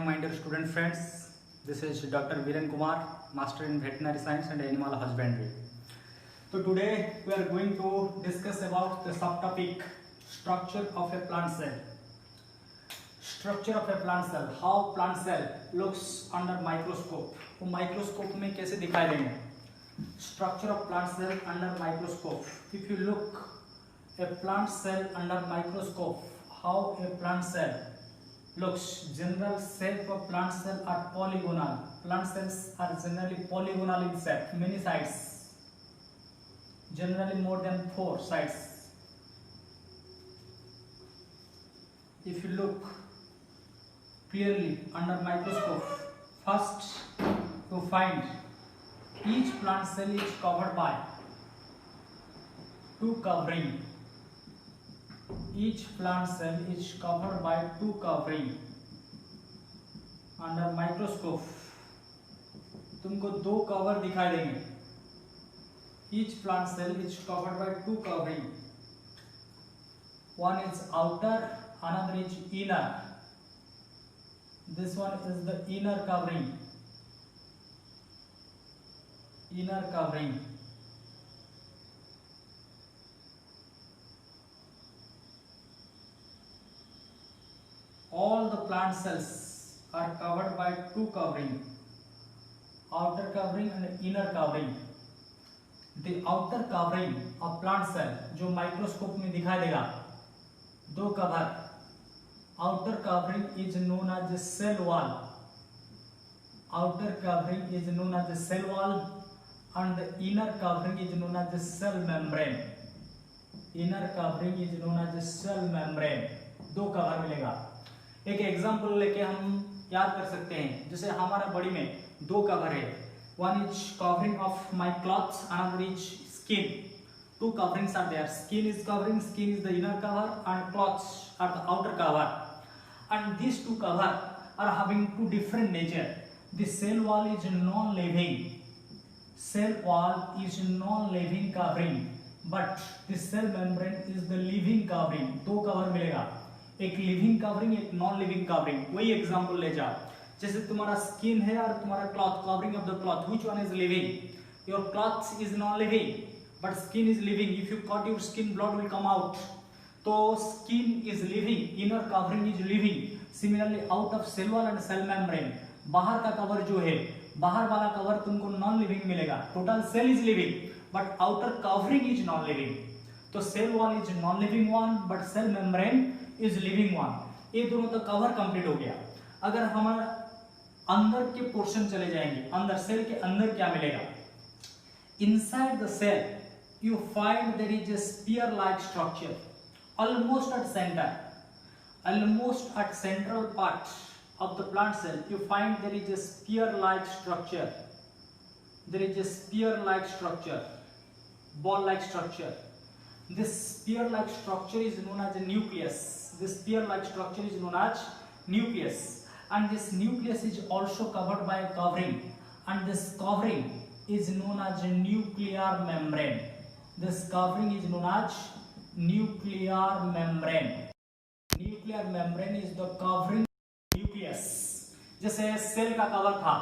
morning, my dear student friends. This is Dr. Viren Kumar, Master in Veterinary Science and Animal Husbandry. So today we are going to discuss about the subtopic structure of a plant cell. Structure of a plant cell. How plant cell looks under microscope. तो microscope में कैसे दिखाई देंगे? Structure of plant cell under microscope. If you look a plant cell under microscope, how a plant cell looks. General shape of plant cell are polygonal. Plant cells are generally polygonal in shape, many sides, generally more than 4 sides. If you look clearly under microscope, first you find each plant cell is covered by 2 covering. Each plant cell is covered by 2 covering. Under microscope तुमको 2 cover दिखाई देंगे. Each plant cell is covered by 2 covering. One is outer, another is inner. This one is the inner covering. Inner covering. All the plant cells are covered by 2 covering, outer covering and inner covering. The outer covering of plant cell जो microscope में दिखाई देगा 2 cover. Outer covering is known as the cell wall. Outer covering is known as the cell wall and the inner covering is known as the cell membrane. Inner covering is known as the cell membrane. 2 cover मिलेगा. एक example लेके हम याद कर सकते हैं. जैसे हमारा बॉडी में 2 कवर है. One is covering of my cloth, another is skin. 2 coverings are there. Skin is covering, skin is the inner cover and cloths are the outer cover. And these 2 cover are having 2 different nature. The cell wall is non-living. Cell wall is non-living covering, but the cell membrane is the living covering. 2 cover मिलेगा. एक living covering, एक non living covering. वही example ले जाओ. जैसे तुम्हारा skin है और तुम्हारा cloth, covering of the cloth, which one is living? Your cloth is non living but skin is living. If you cut your skin, blood will come out. तो skin is living, inner covering is living. Similarly out of cell wall and cell membrane, बाहर का cover जो है, बाहर वाला cover तुमको non living मिलेगा. Total cell is living but outer covering is non living. तो cell wall is non living one but cell membrane is living one. ये दोनों तो कवर कंप्लीट हो गया. अगर हमारा अंदर के पोर्शन चले जाएंगे, अंदर सेल के अंदर क्या मिलेगा? Inside the cell you find there is a sphere like structure almost at centre. Almost at central part of the plant cell you find there is a spear like structure. There is a spear like structure, ball like structure. This spear like structure is known as a nucleus. This spear like structure is known as nucleus, and this nucleus is also covered by a covering, and this covering is known as a nuclear membrane. This covering is known as nuclear membrane. Nuclear membrane is the covering nucleus. जैसे cell का cover था,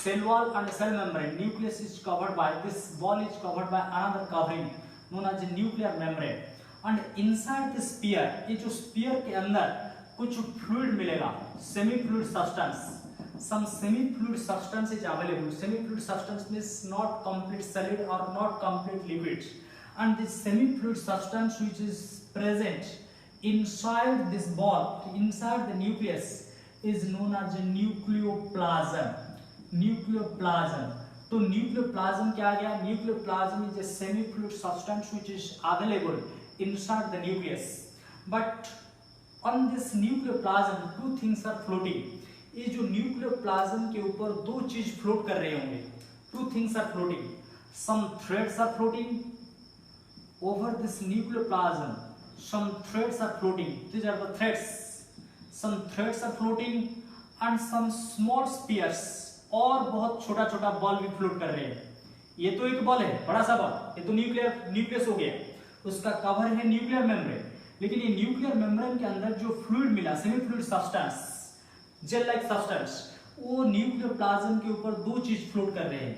cell wall and cell membrane. Nucleus is covered by, this wall is covered by another covering known as nuclear membrane. And inside the sphere, ये जो sphere के अंदर कुछ fluid मिलेगा, semi fluid substance. Some semi fluid substance is available. Semi fluid substance means not complete solid or not complete liquid. And this semi fluid substance which is present inside this ball, inside the nucleus, is known as a nucleoplasm. Nucleoplasm. तो nucleoplasm क्या आ गया? Nucleoplasm is a semi-fluid substance which is available inside the nucleus. But on this nucleoplasm, 2 things are floating. ये जो nucleoplasm के ऊपर 2 चीज float कर रहे होंगे. 2 things are floating. Some threads are floating over this nucleoplasm. Some threads are floating. These are the threads. Some threads are floating and some small spears. और बहुत छोटा छोटा बॉल भी फ्लोट कर रहे हैं. ये तो एक बॉल है, बड़ा सा बॉल. ये तो न्यूक्लियस हो गया. उसका कवर है न्यूक्लियर मेम्ब्रेन. लेकिन ये न्यूक्लियर मेम्ब्रेन के अंदर जो फ्लूइड मिला, semi fluid substance, gel like substance, वो न्यूक्लियोप्लाज्म के ऊपर दो चीज फ्लोट कर रहे हैं.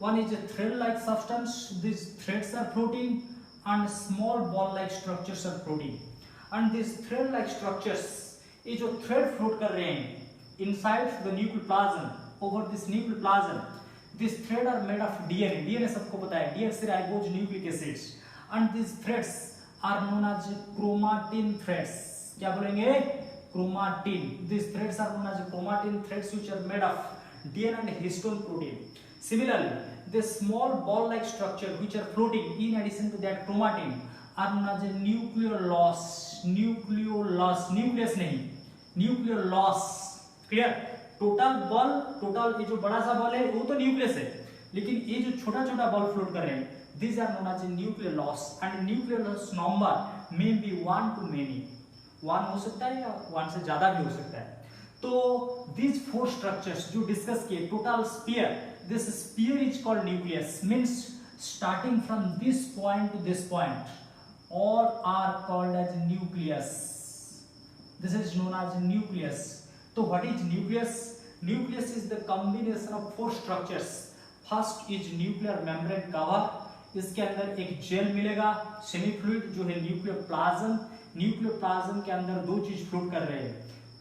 One is a thread like substance, this threads are floating and small ball like structures are floating. And this thread like structures, ये जो थ्रेड फ्लोट कर रहे हैं inside the nucleoplasm, over this nucleoplasm, this thread are made of DNA. DNA सबको पता है, deoxyribose nucleic acids. And this threads are known as chromatin threads. क्या बोलेंगे? chromatin. These threads are known as chromatin threads, which are made of DNA and histone protein. Similarly, the small ball-like structure which are floating in addition to that chromatin are known as nucleolus. Nucleolus, nucleus नहीं, nucleolus. Clear? Total ball, total ये जो बड़ा सा ball है वो तो nucleus है, लेकिन ये जो छोटा छोटा बॉल फ्लोट कर रहे हैं, these are known as nucleolus. And nucleolus number may be 1 to many. 1 हो सकता है या 1 से ज्यादा भी हो सकता है. तो these 4 structures जो डिस्कस किए, total sphere, this sphere is called nucleus, means starting from this point to this point all are called as nucleus. This is known as nucleus. तो what is nucleus? Nucleus is the combination of 4 structures. First is nuclear membrane cover. इसके अंदर एक jail मिलेगा, semi fluid जो है nucleoplasm. Nucleoplasm के अंदर दो चीज फ्लोट कर रहे हैं,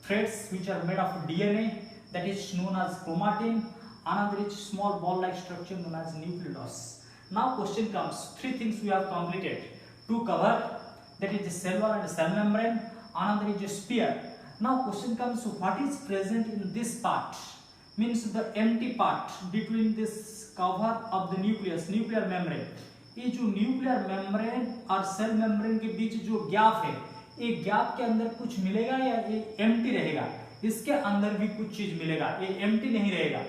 threads which are made of DNA, that is known as chromatin. Another is small ball like structure known as nucleolus. Now question comes, 3 things we have completed to cover, that is the cell wall and cell membrane. Another is a sphere. Now question comes, what is present in this part, means the empty part between this cover of the nucleus, nuclear membrane. ये जो nuclear membrane और cell membrane के बीच जो gap है, ये gap के अंदर कुछ मिलेगा या ये एम्प्टी रहेगा? इसके अंदर भी कुछ चीज मिलेगा, ये एम्प्टी नहीं रहेगा.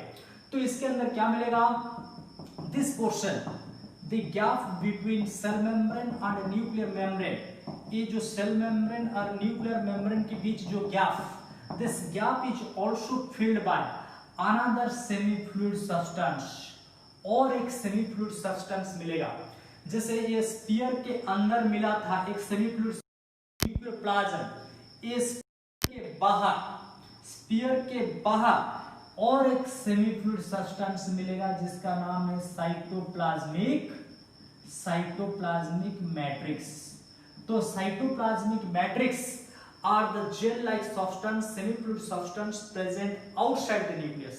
तो इसके अंदर क्या मिलेगा? This portion, the gap between cell membrane and nuclear membrane. ये जो सेल मेम्ब्रेन और न्यूक्लियर मेम्ब्रेन के बीच जो gap, this gap is also filled by another semi fluid substance. और एक सेमी फ्लूइड सब्सटेंस मिलेगा. जैसे ये स्फीयर के अंदर मिला था एक सेमी फ्लूइड न्यूक्लियोप्लाज्म, ये स्फीयर के बाहर और एक सेमी फ्लूइड सब्सटेंस मिलेगा जिसका नाम है साइटोप्लाज्मिक मैट्रिक्स. तो cytoplasmic matrix are the gel like substance, semi fluid substance present outside the nucleus.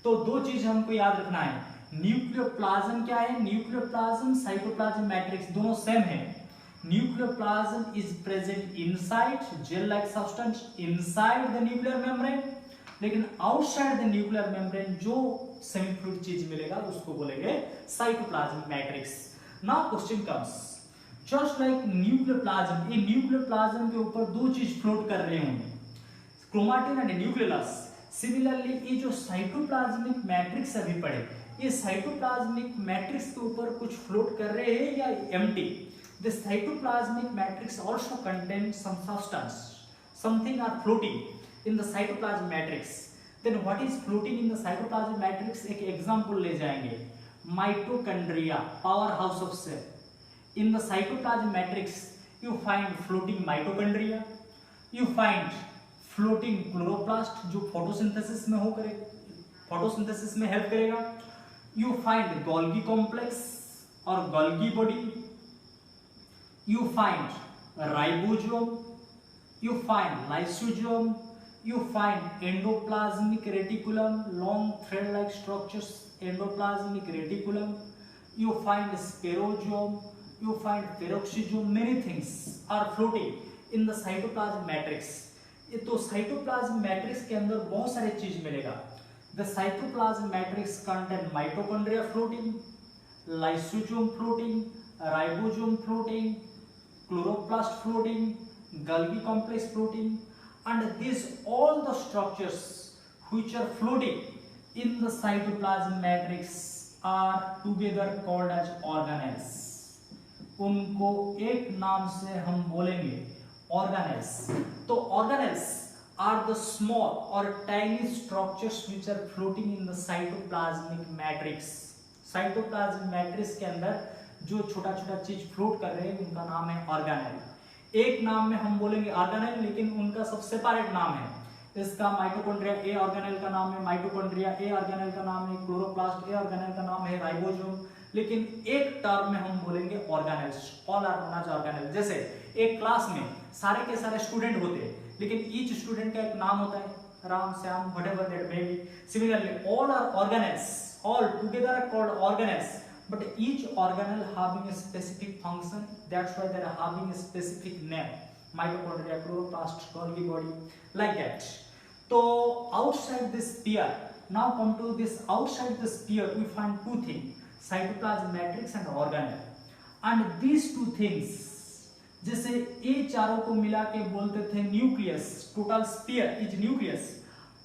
तो दो चीज हमको याद रखना है, न्यूक्लियोप्लाज्म क्या है? न्यूक्लियोप्लाज्म, साइटोप्लाज्म मैट्रिक्स दोनों सेम है. Nucleoplasm is present inside, jail like substance inside the nuclear membrane, लेकिन आउटसाइड द न्यूक्लियर मेम्ब्रेन जो सेमी फ्लूइड चीज मिलेगा उसको बोलेंगे cytoplasmic matrix. Now question comes, just like nucleoplasm, ये न्यूक्लियोप्लाज्म के ऊपर दो चीज फ्लोट कर रहे होंगे, क्रोमाटिन एंड न्यूक्लियोलस. सिमिलरली ये जो साइटोप्लाज्मिक मैट्रिक्स अभी पढ़े, ये साइटोप्लाज्मिक मैट्रिक्स के ऊपर कुछ फ्लोट कर रहे हैं या empty? The cytoplasmic matrix also contain some substance, something are floating in the cytoplasm matrix. Then what is floating in the cytoplasm matrix? एक एग्जांपल ले जाएंगे, mitochondria, power house of cell. In the cytoplasm matrix you find floating mitochondria, you find floating chloroplast जो photosynthesis में हो करे, photosynthesis में help करेगा. You find Golgi complex or Golgi body. You find ribosome. You find lysosome. You find endoplasmic reticulum, long thread-like structures, endoplasmic reticulum. You find spherosome. You find peroxisome. Many things are floating in the cytoplasm matrix. ये तो cytoplasm matrix के अंदर बहुत सारे चीज मिलेगा. The cytoplasm matrix contain mitochondria floating, lysosome floating, ribosome floating, chloroplast floating, Golgi complex floating, and these all the structures which are floating in the cytoplasm matrix are together called as organelles. उनको एक नाम से हम बोलेंगे organelles. तो organelles are the small or tiny structures which are floating in the cytoplasmic matrix. cytoplasmic matrix के अंदर जो छोटा छोटा चीज फ्लोट कर रहे हैं उनका नाम है ऑर्गेनेल. एक नाम में हम बोलेंगे ऑर्गेनेल, लेकिन उनका सब सेपरेट नाम है. इसका माइटोकॉन्ड्रिया ए ऑर्गेनेल का नाम है माइटोकॉन्ड्रिया, ए ऑर्गेनेल का नाम है क्लोरोप्लास्ट, ए ऑर्गेनेल का नाम है राइबोसोम। लेकिन एक टर्म में हम बोलेंगे organelles, all are known as organelle. जैसे एक क्लास में सारे के सारे स्टूडेंट होते हैं, लेकिन ईच स्टूडेंट का एक नाम होता है, Ram, Shyam, whatever that may be. Similarly all are organelles, all together are called organelles, but each organelle having a specific function, that's why they are having a specific name, mitochondria, chloroplast, Golgi body, like that. So outside this sphere, now come to this, outside the sphere we find two things, cytoplasm matrix and organelle, and these two things जैसे ये चारों को मिला के बोलते थे nucleus, total sphere is nucleus,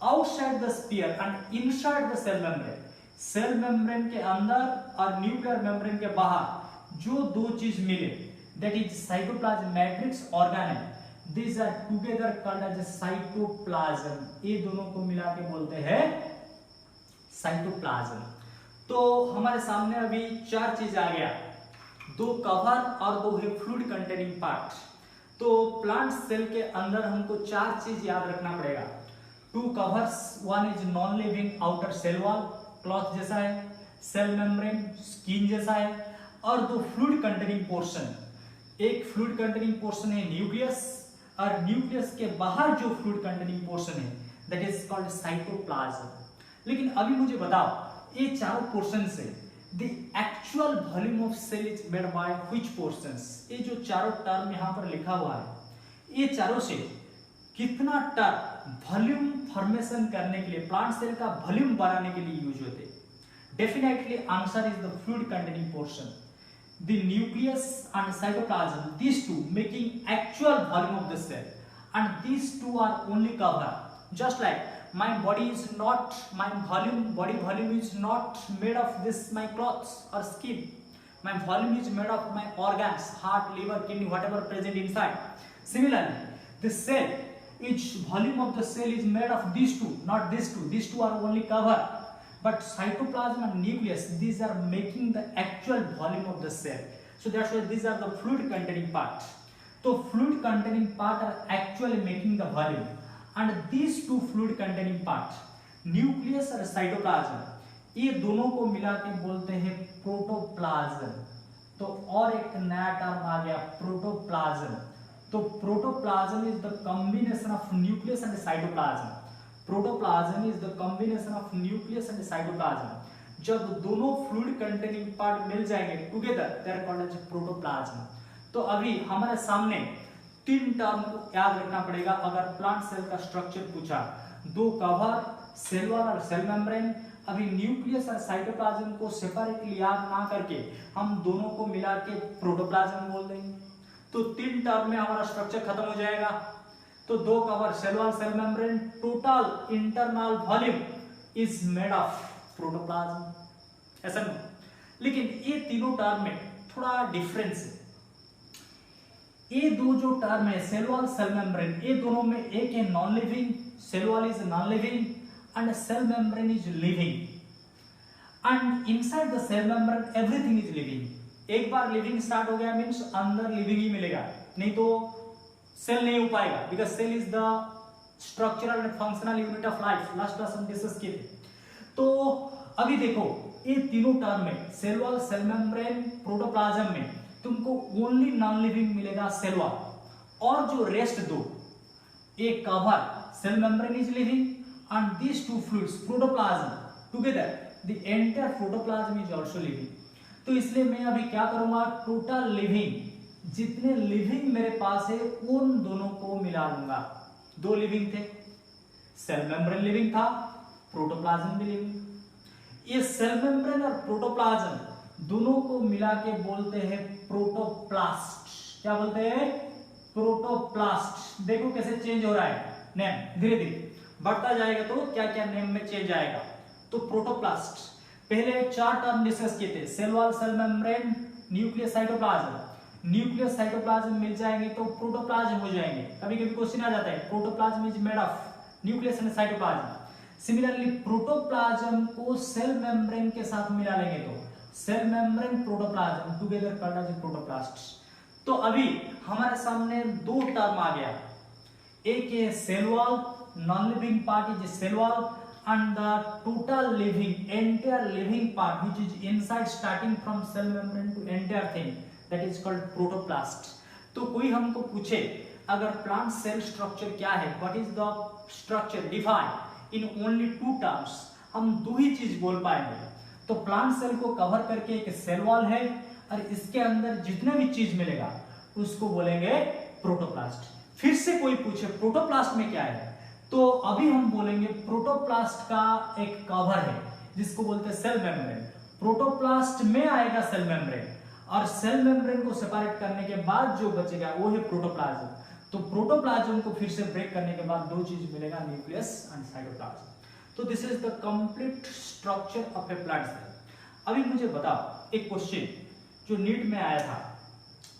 outside the sphere and inside the cell membrane, cell membrane के अंदर और न्यूक्लियर मेम्ब्रेन के बाहर जो दो चीज मिले, that is cytoplasm matrix organelle, this are together called as cytoplasm. ये दोनों को मिला के बोलते हैं साइटोप्लाज्म। तो हमारे सामने अभी चार चीज आ गया, दो कवर और दो है फ्लूइड कंटेनिंग पार्ट। तो प्लांट सेल के अंदर हमको चार चीज याद रखना पड़ेगा, two covers, one is non living outer cell wall, cloth जैसा है, सेल मेम्ब्रेन स्किन जैसा है, और दो फ्लूइड कंटेनिंग पोर्शन, एक फ्लूइड कंटेनिंग पोर्शन है न्यूक्लियस, और न्यूक्लियस के बाहर जो फ्लूइड कंटेनिंग पोर्शन है दैट इज कॉल्ड साइटोप्लाज्म। लेकिन अभी मुझे बताओ, ये चारों पोर्शन से the actual volume of cell is made by which portions? ये जो चारों टर्म यहाँ पर लिखा हुआ है, ये चारों से कितना टर्म वॉल्यूम फॉर्मेशन करने के लिए, प्लांट सेल का वॉल्यूम बनाने के लिए यूज होते? Definitely answer is the fluid containing portion, the nucleus and cytoplasm, these two making actual volume of the cell, and these two are only cover. Just like my body is not, my body volume is not made of this my clothes or skin, my volume is made of my organs, heart, liver, kidney, whatever present inside. Similarly, the cell, each volume of the cell is made of these two, not these two. These two are only cover, but cytoplasm and nucleus, these are making the actual volume of the cell. So that's why these are the fluid containing part. So fluid containing part are actually making the volume, and these two fluid containing part, nucleus और cytoplasm, ये दोनों को मिला के बोलते हैं protoplasm. तो और एक नया टर्म आ गया प्रोटोप्लाज्म। तो protoplasm is the combination of nucleus and cytoplasm. Protoplasm is the combination of nucleus and cytoplasm. जब दोनों फ्लूइड कंटेनिंग पार्ट मिल जाएंगे together, they are called as protoplasm. तो अभी हमारे सामने तीन टर्म को याद रखना पड़ेगा अगर प्लांट सेल का स्ट्रक्चर पूछा, दो कवर, सेल वॉल और सेल मेम्ब्रेन। अभी न्यूक्लियस और साइटोप्लाज्म को सेपरेटली याद ना करके हम दोनों को मिला के प्रोटोप्लाज्म बोल देंगे। तो तीन टर्म में हमारा स्ट्रक्चर खत्म हो जाएगा। तो दो cover, cell wall, cell membrane, total internal volume is made of protoplasm. ऐसा नहीं, लेकिन ये तीनों टर्म में थोड़ा डिफरेंस है। ये दो जो टर्म है सेल वॉल, सेल मेम्ब्रेन, ये दोनों में एक है non living, cell wall is non living and cell membrane is living, and inside the cell membrane everything is living. एक बार लिविंग स्टार्ट हो गया मींस अंदर लिविंग ही मिलेगा, नहीं तो सेल नहीं हो पाएगा, because cell is the structural and functional unit of life. Last class हम डिस्कस किए थे। तो अभी देखो ये तीनों टर्म में cell wall, cell membrane, protoplasm में तुमको ओनली नॉन लिविंग मिलेगा सेल वॉल, और जो रेस्ट दो, एक cover, cell membrane is living and this two fluids protoplasm together the entire protoplasm is also living. तो इसलिए मैं अभी क्या करूंगा, टोटल लिविंग जितने लिविंग मेरे पास है उन दोनों को मिला लूंगा। दो लिविंग थे, सेल मेम्ब्रेन लिविंग था, प्रोटोप्लाज्म भी लिविंग। ये सेल मेम्ब्रेन और प्रोटोप्लाज्म दोनों को मिला के बोलते हैं प्रोटोप्लास्ट। क्या बोलते हैं? प्रोटोप्लास्ट। देखो कैसे चेंज हो रहा है नेम, धीरे धीरे बढ़ता जाएगा तो क्या क्या नेम में चेंज आएगा। तो प्रोटोप्लास्ट पहले चार टर्म डिस्कस किए थे, cell wall, cell membrane, nucleus, cytoplasm. Nucleus cytoplasm मिल जाएंगे तो प्रोटोप्लाज्म हो जाएंगे। कभी कभी क्वेश्चन आ जाता है protoplasm is made of nucleus and cytoplasm. Similarly protoplasm को सेल मेम्ब्रेन के साथ मिला लेंगे तो cell membrane, protoplasm together called as protoplast. तो अभी हमारे सामने दो टर्म आ गया, एक है cell wall non-living part is cell wall, and the total living, entire living part which is inside starting from cell membrane to entire thing, that is called protoplast. तो कोई हमको पूछे अगर प्लांट सेल स्ट्रक्चर क्या है, what is the structure define in only two terms, हम दो ही चीज बोल पाएंगे। तो प्लांट सेल को कवर करके एक सेल वॉल है और इसके अंदर जितने भी चीज मिलेगा उसको बोलेंगे प्रोटोप्लास्ट। फिर से कोई पूछे प्रोटोप्लास्ट में क्या है, तो अभी हम बोलेंगे प्रोटोप्लास्ट का एक कवर है जिसको बोलते हैं सेल मेम्ब्रेन। प्रोटोप्लास्ट में आएगा सेल मेम्ब्रेन, और सेल मेम्ब्रेन को सेपरेट करने के बाद जो बचेगा वो है प्रोटोप्लाज्म। तो प्रोटोप्लाज्म को फिर से ब्रेक करने के बाद दो चीज मिलेगा, न्यूक्लियस एंड साइटोप्लाज्म। तो this is the complete structure of a plant cell. अभी मुझे बताओ एक क्वेश्चन जो नीट में आया था।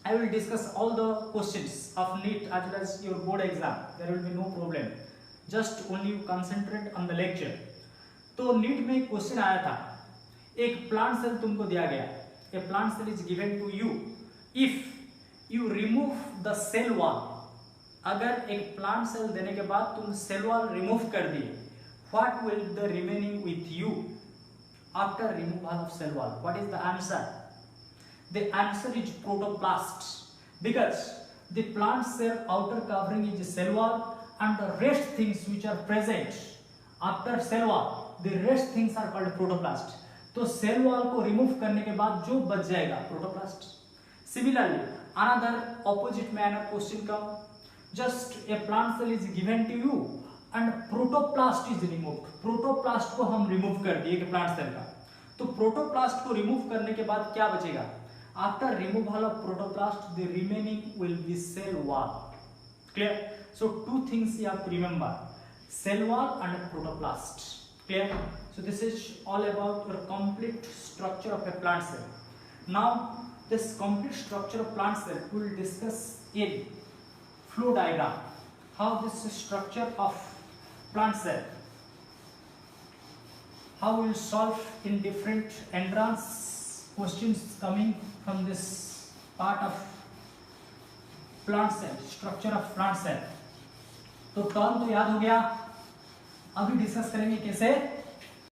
I will discuss all the questions of NEET as well as your board exam. There will be no problem. Just only you concentrate on the lecture. तो NEET में एक क्वेश्चन आया था, एक प्लांट सेल तुमको दिया गया, a plant cell is given to you. If you remove the cell wall, अगर एक प्लांट सेल देने के बाद तुम सेल वॉल रिमूव कर दिए, what will the remaining with you after removal of cell wall? What is the answer? The answer is protoplast, because the plant cell outer covering is cell wall, and the rest things which are present after cell wall, the rest things are called protoplast. तो cell wall को remove करने के बाद जो बच जाएगा protoplast. Similarly another opposite manner question come, just a plant cell is given to you and protoplast is removed. Protoplast को हम रिमूव कर दिए एक प्लांट सेल का, तो प्रोटोप्लास्ट को रिमूव करने के बाद क्या बचेगा? After removal of protoplast, the remaining will be cell wall. Clear? So two things you have to remember: cell wall and protoplast. Clear? So this is all about your complete structure of a plant cell. Now this complete structure of plant cell we will discuss in flow diagram. How this structure of plant cell, how we will solve in different entrance questions coming from this part of plant cell, structure of plant cell. तो term तो याद हो गया, अभी discuss करेंगे कैसे